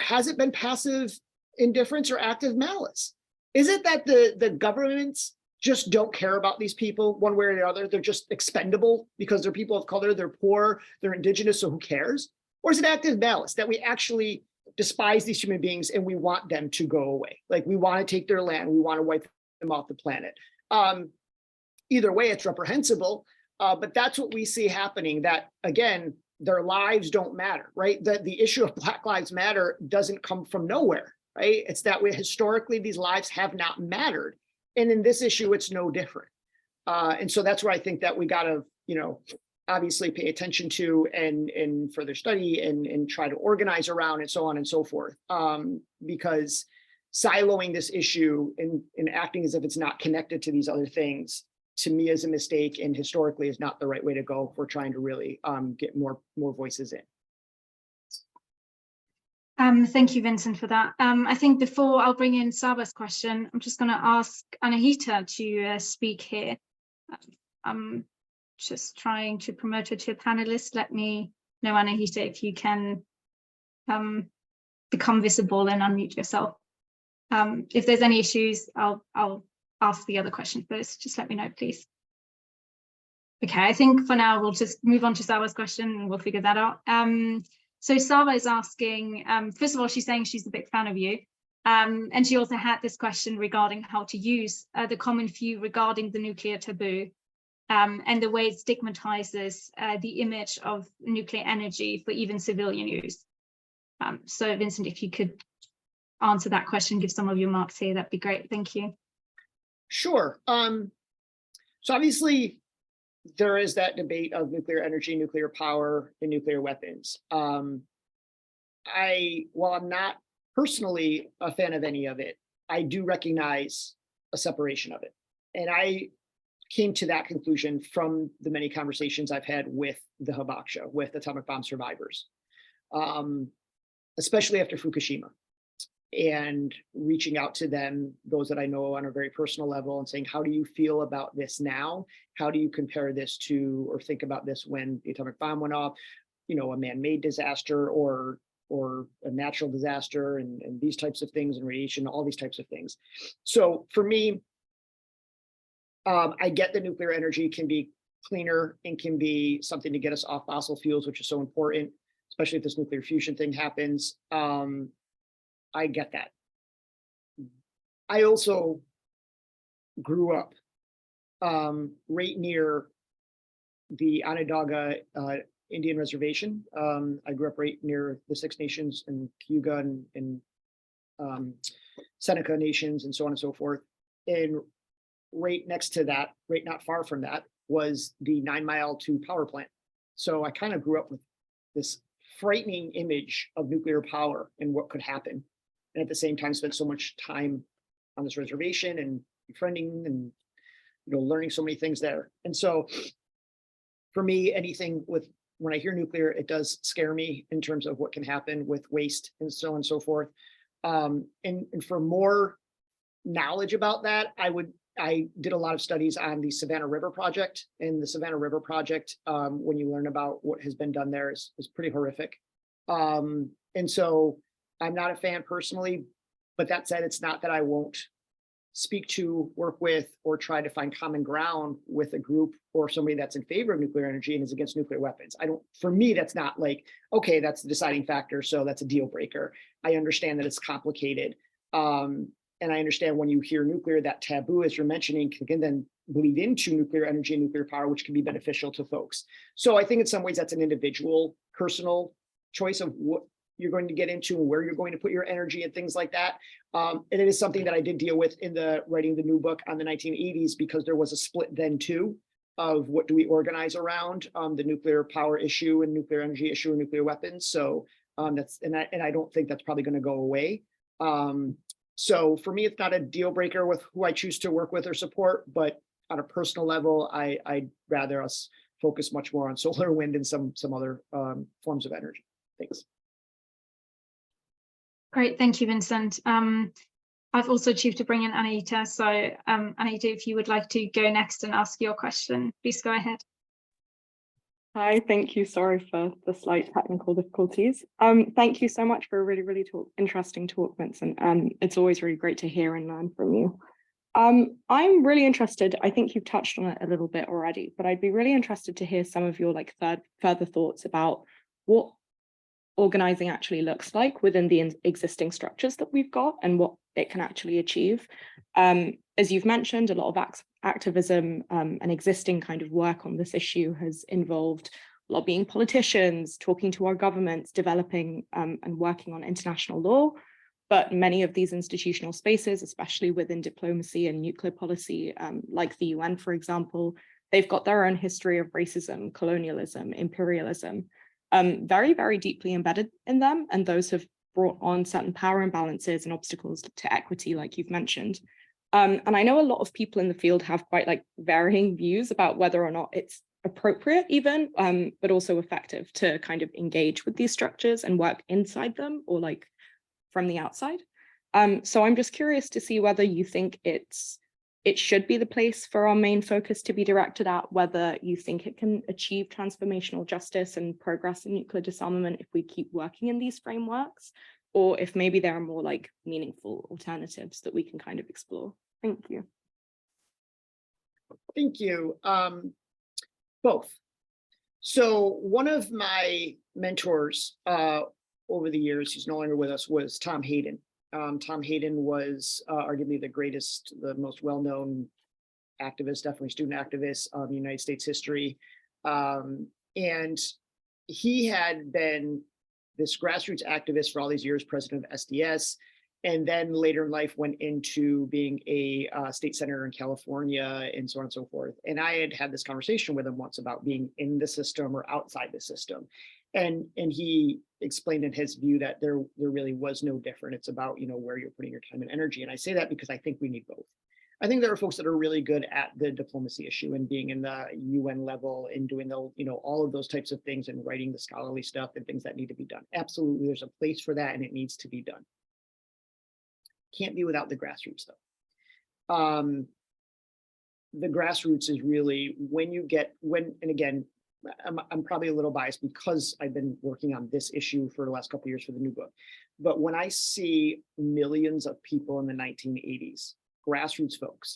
has it been passive indifference or active malice? Is it that the governments just don't care about these people one way or the other? They're just expendable because they're people of color, they're poor, they're indigenous, so who cares? Or is it active malice that we actually despise these human beings and we want them to go away? Like, we want to take their land, we want to wipe them off the planet. Either way, it's reprehensible, but that's what we see happening, that again, their lives don't matter, right? The issue of Black Lives Matter doesn't come from nowhere, right? It's that historically these lives have not mattered. And in this issue, it's no different. And so that's where I think that we got to, obviously pay attention to and further study and try to organize around and so on and so forth. Because siloing this issue and acting as if it's not connected to these other things, to me, is a mistake, and historically is not the right way to go if we're trying to really get more voices in. Thank you, Vincent, for that. I think before I'll bring in Saba's question, I'm just going to ask Anahita to speak here. I'm just trying to promote her to a panelist. Let me know, Anahita, if you can become visible and unmute yourself. If there's any issues, I'll ask the other question first. Just let me know, please. Okay, I think for now we'll just move on to Saba's question and we'll figure that out. So Saba is asking, first of all, she's saying she's a big fan of you. And she also had this question regarding how to use the common view regarding the nuclear taboo and the way it stigmatizes the image of nuclear energy for even civilian use. So Vincent, if you could answer that question, give some of your marks here, that'd be great. Thank you. Sure. So obviously, there is that debate of nuclear energy, nuclear power, and nuclear weapons. While I'm not personally a fan of any of it, I do recognize a separation of it. And I came to that conclusion from the many conversations I've had with the Hibakusha, with atomic bomb survivors, especially after Fukushima, and reaching out to them, those that I know on a very personal level, and saying, how do you feel about this now? How do you compare this to, or think about this when the atomic bomb went off, a man-made disaster or a natural disaster, and these types of things, and radiation, all these types of things. So for me, I get that nuclear energy can be cleaner and can be something to get us off fossil fuels, which is so important, especially if this nuclear fusion thing happens. I get that. I also grew up right near the Onondaga Indian Reservation. I grew up right near the Six Nations and Cayuga and Seneca Nations and so on and so forth. And right next to that, right not far from that, was the 9 Mile 2 power plant. So I kind of grew up with this frightening image of nuclear power and what could happen. And at the same time, spent so much time on this reservation and befriending and learning so many things there. And so for me, anything when I hear nuclear, it does scare me in terms of what can happen with waste and so on and so forth. And for more knowledge about that, I did a lot of studies on the Savannah River Project, and the Savannah River Project, when you learn about what has been done there, is pretty horrific. And so I'm not a fan personally, But that said, it's not that I won't speak to, work with, or try to find common ground with a group or somebody that's in favor of nuclear energy and is against nuclear weapons. For me, that's not like, okay, that's the deciding factor, so that's a deal breaker. I understand that it's complicated. And I understand when you hear nuclear, that taboo, as you're mentioning, can then bleed into nuclear energy and nuclear power, which can be beneficial to folks. So I think in some ways that's an individual, personal choice of what you're going to get into and where you're going to put your energy and things like that. And it is something that I did deal with in writing the new book on the 1980s, because there was a split then too of what do we organize around the nuclear power issue and nuclear energy issue and nuclear weapons. So I don't think that's probably going to go away. So for me, it's not a deal breaker with who I choose to work with or support, but on a personal level, I'd rather us focus much more on solar, wind, and some other forms of energy. Thanks. Great, thank you, Vincent. I've also achieved to bring in Anita. So Anita, if you would like to go next and ask your question, please go ahead. Hi, thank you. Sorry for the slight technical difficulties. Thank you so much for a really interesting talk, Vincent. It's always really great to hear and learn from you. I'm really interested, I think you've touched on it a little bit already, but I'd be really interested to hear some of your further thoughts about what organizing actually looks like within the existing structures that we've got and what it can actually achieve. As you've mentioned, a lot of activism and existing kind of work on this issue has involved lobbying politicians, talking to our governments, developing and working on international law. But many of these institutional spaces, especially within diplomacy and nuclear policy, like the UN, for example, they've got their own history of racism, colonialism, imperialism, very deeply embedded in them. And those have brought on certain power imbalances and obstacles to equity, like you've mentioned. And I know a lot of people in the field have quite varying views about whether or not it's appropriate even, but also effective to kind of engage with these structures and work inside them or from the outside. So I'm just curious to see whether you think it should be the place for our main focus to be directed at, whether you think it can achieve transformational justice and progress in nuclear disarmament if we keep working in these frameworks, or if maybe there are more meaningful alternatives that we can kind of explore. Thank you. Thank you. Both. So one of my mentors over the years, he's no longer with us, was Tom Hayden. Tom Hayden was arguably the most well-known activist, definitely student activist of United States history. And he had been this grassroots activist for all these years, president of SDS, and then later in life went into being a state senator in California and so on and so forth. And I had this conversation with him once about being in the system or outside the system. And he explained in his view that there really was no different. It's about, where you're putting your time and energy. And I say that because I think we need both. I think there are folks that are really good at the diplomacy issue and being in the UN level and doing all of those types of things and writing the scholarly stuff and things that need to be done. Absolutely, there's a place for that and it needs to be done. Can't be without the grassroots though. The grassroots is really and again, I'm probably a little biased because I've been working on this issue for the last couple of years for the new book. But when I see millions of people in the 1980s, grassroots folks,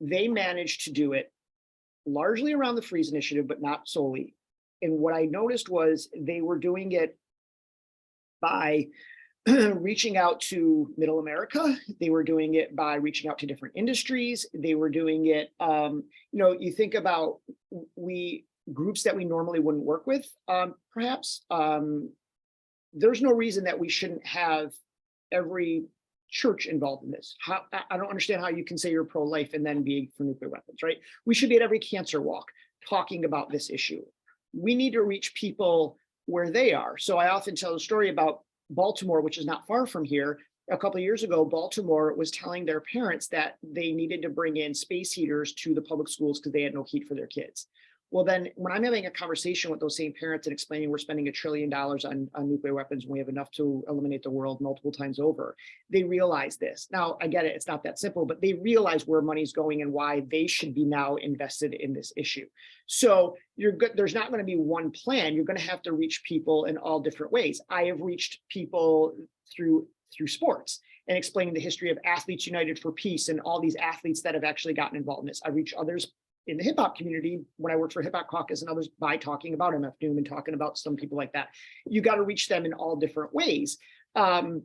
they managed to do it largely around the Freeze Initiative, but not solely. And what I noticed was they were doing it by reaching out to Middle America. They were doing it by reaching out to different industries. They were doing it, you think about groups that we normally wouldn't work with, perhaps. There's no reason that we shouldn't have every church involved in this. I don't understand how you can say you're pro-life and then be for nuclear weapons, right? We should be at every cancer walk talking about this issue. We need to reach people where they are. So I often tell a story about Baltimore, which is not far from here. A couple of years ago, Baltimore was telling their parents that they needed to bring in space heaters to the public schools because they had no heat for their kids. Well, then when I'm having a conversation with those same parents and explaining we're spending $1 trillion on nuclear weapons and we have enough to eliminate the world multiple times over, they realize this. Now, I get it, it's not that simple, but they realize where money's going and why they should be now invested in this issue. So there's not going to be one plan. You're going to have to reach people in all different ways. I have reached people through sports. and explaining the history of Athletes United for Peace and all these athletes that have actually gotten involved in this. I reach others in the hip hop community when I worked for Hip Hop Caucus and others by talking about MF Doom and talking about some people like that. You got to reach them in all different ways. And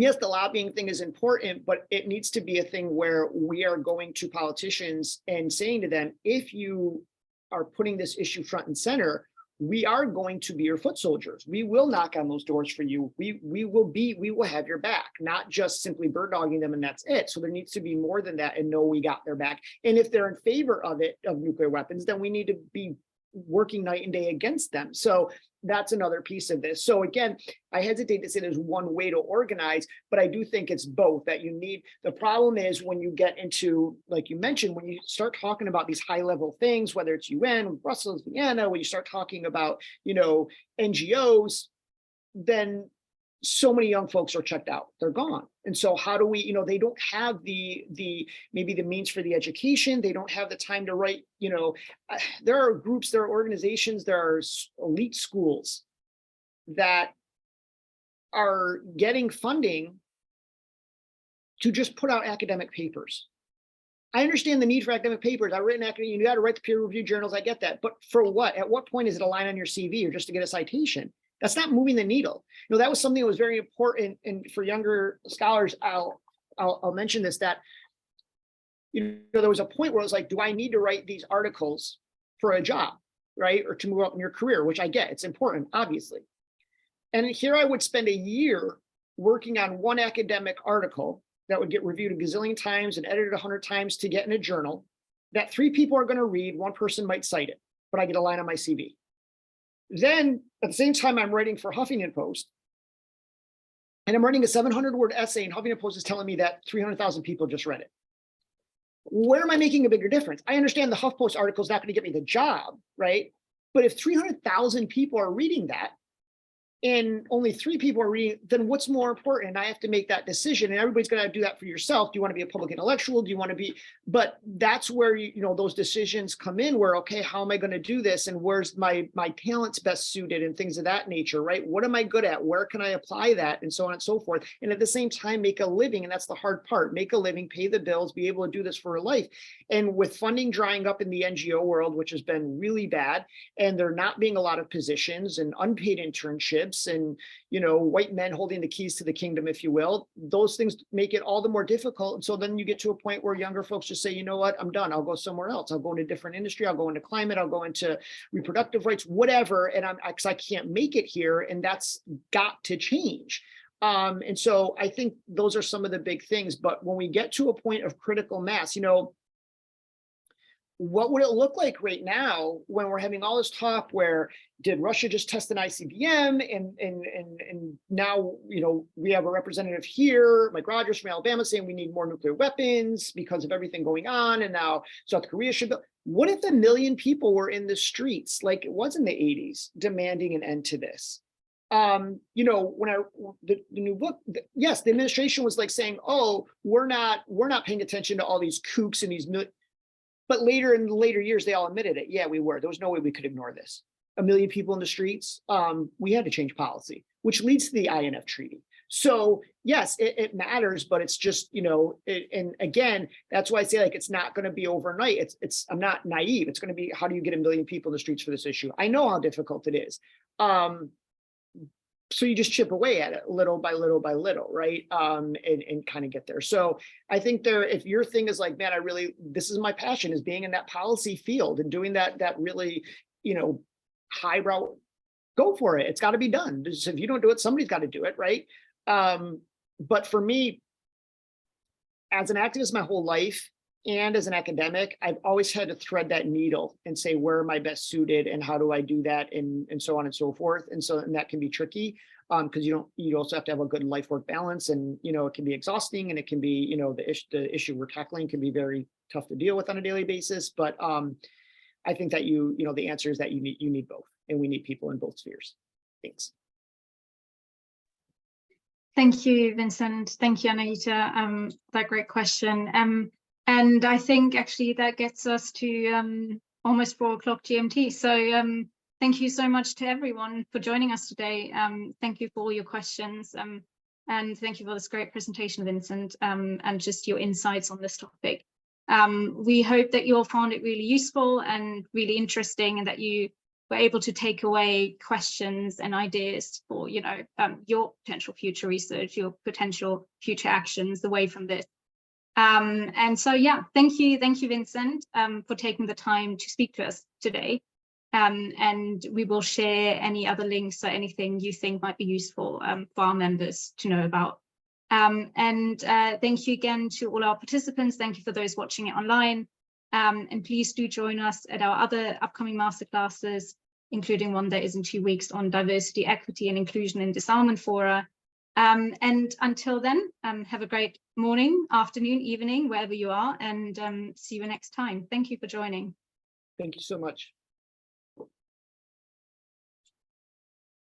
yes, the lobbying thing is important, but it needs to be a thing where we are going to politicians and saying to them, if you are putting this issue front and center, we are going to be your foot soldiers. We will knock on those doors for you. We will have your back, not just simply bird dogging them and that's it. So there needs to be more than that, and know we got their back. And if they're in favor of nuclear weapons, then we need to be working night and day against them. So that's another piece of this. So again, I hesitate to say there's one way to organize, but I do think it's both that you need. The problem is when you get into, like you mentioned, when you start talking about these high level things, whether it's UN, Brussels, Vienna, when you start talking about, NGOs, then so many young folks are checked out, they're gone. And so how do we, they don't have maybe the means for the education, they don't have the time to write, there are groups, there are organizations, there are elite schools that are getting funding to just put out academic papers. I understand the need for academic papers. I've written academic, you got to write the peer-reviewed journals, I get that. But for what? At what point is it a line on your CV or just to get a citation? That's not moving the needle. That was something that was very important. And for younger scholars, I'll mention this, that there was a point where it was like, do I need to write these articles for a job, right? Or to move up in your career, which I get, it's important, obviously. And here I would spend a year working on one academic article that would get reviewed a gazillion times and edited 100 times to get in a journal that 3 people are going to read, 1 person might cite it, but I get a line on my CV. Then at the same time, I'm writing for Huffington Post, and I'm writing a 700-word essay, and Huffington Post is telling me that 300,000 people just read it. Where am I making a bigger difference? I understand the HuffPost article is not going to get me the job, right? But if 300,000 people are reading that, and only 3 people are reading, then what's more important? And I have to make that decision, and everybody's going to do that for yourself. Do you want to be a public intellectual? Do you want to be, but that's where, those decisions come in where, okay, how am I going to do this? And where's my talents best suited and things of that nature, right? What am I good at? Where can I apply that? And so on and so forth. And at the same time, make a living. And that's the hard part, make a living, pay the bills, be able to do this for a life. And with funding drying up in the NGO world, which has been really bad, and there not being a lot of positions and unpaid internships, and white men holding the keys to the kingdom, if you will, those things make it all the more difficult. And so then you get to a point where younger folks just say, you know what, I'm done, I'll go somewhere else, I'll go into a different industry, I'll go into climate, I'll go into reproductive rights, whatever, and because I can't make it here, and that's got to change. And so I think those are some of the big things. But when we get to a point of critical mass, what would it look like right now when we're having all this talk where did Russia just test an ICBM and now, we have a representative here, Mike Rogers from Alabama, saying we need more nuclear weapons because of everything going on. And now South Korea should build. What if 1 million people were in the streets like it was in the 80s demanding an end to this? When the new book, yes, the administration was like saying, oh, we're not paying attention to all these kooks and these but later in the later years, they all admitted it. Yeah, we were. There was no way we could ignore this. 1 million people in the streets. We had to change policy, which leads to the INF Treaty. So yes, it matters, but it's just, and again, that's why I say it's not going to be overnight. I'm not naive. It's going to be, how do you get 1 million people in the streets for this issue? I know how difficult it is. So you just chip away at it little by little by little, right? And kind of get there. So I think if your thing is like, man, this is my passion, is being in that policy field and doing that really, highbrow, go for it. It's got to be done. If you don't do it, somebody's got to do it, right? But for me, as an activist my whole life, and as an academic, I've always had to thread that needle and say, where am I best suited and how do I do that, and so on and so forth. And that can be tricky because you also have to have a good life work balance, and it can be exhausting, and it can be, the issue we're tackling can be very tough to deal with on a daily basis. But I think that the answer is that you need both, and we need people in both spheres. Thanks. Thank you, Vincent. Thank you, Anahita. That great question. And I think actually that gets us to almost 4 o'clock GMT. So thank you so much to everyone for joining us today. Thank you for all your questions. And thank you for this great presentation, Vincent, and just your insights on this topic. We hope that you all found it really useful and really interesting, and that you were able to take away questions and ideas for, you know, your potential future research, your potential future actions away from this. And so, yeah, thank you, Vincent, for taking the time to speak to us today. And we will share any other links or anything you think might be useful for our members to know about. And thank you again to all our participants. Thank you for those watching it online. And please do join us at our other upcoming masterclasses, including one that is in 2 weeks on diversity, equity, and inclusion in disarmament fora. And until then, have a great morning, afternoon, evening, wherever you are, and see you next time. Thank you for joining. Thank you so much.